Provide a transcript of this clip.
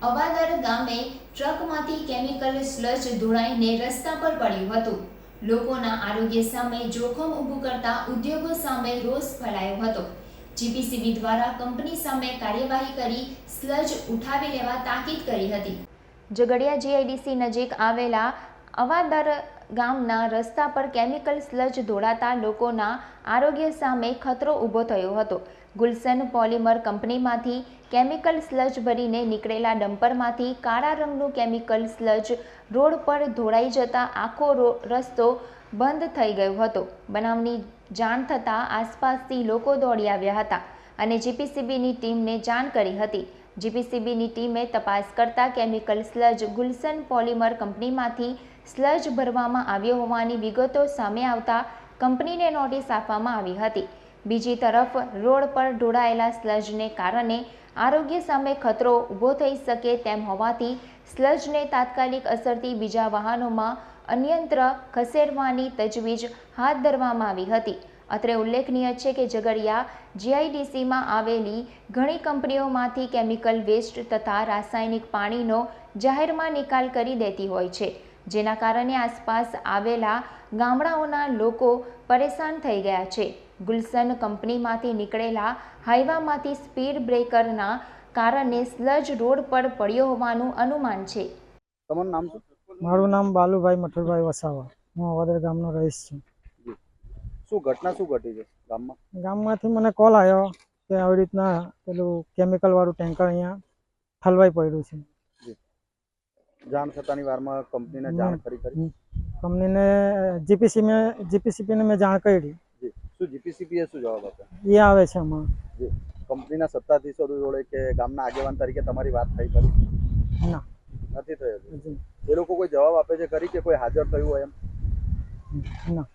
અવાદર ગામે ટ્રકમાંથી chemical sludge ધોળાઈને રસ્તા પર પડ્યું હતું. લોકોના આરોગ્ય સામે જોખમ ઊભું કરતા ઉદ્યોગો સામે રોષ ફેલાયો હતો. જીપીસીબી દ્વારા કંપની સામે કાર્યવાહી કરી સ્લજ ઉઠાવી લેવા તાકીદ કરી હતી. ઝઘડિયા જીઆઈડીસી નજીક આવેલા અવાદર ગામના રસ્તા પર કેમિકલ સ્લજ ધોળાતા લોકોના આરોગ્ય સામે ખતરો ઊભો થયો હતો. ગુલશન પોલિમર કંપનીમાંથી કેમિકલ સ્લજ ભરીને નીકળેલા ડમ્પરમાંથી કાળા રંગનું કેમિકલ સ્લજ રોડ પર ધોળાઈ જતા આખો રસ્તો બંધ થઈ ગયો હતો. બનાવની જાણ થતાં આસપાસથી લોકો દોડી આવ્યા હતા અને જીપીસીબીની ટીમને જાણ કરી હતી. જીપીસીબીની ટીમે તપાસ કરતા કેમિકલ સ્લજ ગુલશન પોલિમર કંપનીમાંથી સ્લજ ભરવામાં આવ્યો હોવાની વિગતો સામે આવતા કંપનીને નોટિસ આપવામાં આવી હતી. બીજી તરફ રોડ પર ઢોળાયેલા સ્લજને કારણે આરોગ્ય સામે ખતરો ઊભો થઈ શકે તેમ હોવાથી સ્લજને તાત્કાલિક અસરથી બીજા વાહનોમાં અન્યત્ર ખસેડવાની તજવીજ હાથ ધરવામાં આવી હતી. અત્રે ઉલ્લેખનીય છે કે ઝઘડિયા જીઆઈડીસીમાં આવેલી ઘણી કંપનીઓમાંથી કેમિકલ વેસ્ટ તથા રાસાયણિક પાણીનો જાહેરમાં નિકાલ કરી દેતી હોય છે, જેના કારણે આસપાસ આવેલા ગામડાઓના લોકો પરેશાન થઈ ગયા છે. ગુલશન કંપનીમાંથી નીકળેલા હાઈવામાંથી સ્પીડ બ્રેકરના કારણે સ્લજ રોડ પર પડ્યો હોવાનું અનુમાન છે. તમારું નામ શું? મારું નામ બાલુભાઈ મઠુરભાઈ વસાવા. હું અવાદર ગામનો રહીશ છું. શું ઘટના શું ઘટી છે ગામમાં? ગામમાંથી મને કોલ આવ્યો કે આવી રીતના પેલું કેમિકલવાળું ટેન્કર અહીંયા ઠલવાઈ પડ્યું છે. જાણ થતાની વારમાં કંપનીને જાણ કરી કંપનીને જીપીસીબીને મેં જાણ કરી. શું જીપીસીબીએ શું જવાબ આપ્યો? એ આવે છે હમણાં. કંપનીના સત્તાધીશો જોડે કે ગામના આગેવાન તરીકે તમારી વાત થઈ કરી? ના, નથી થઈ. એ લોકો કોઈ જવાબ આપે છે ખરી કે કોઈ હાજર થયું હોય એમ? ના.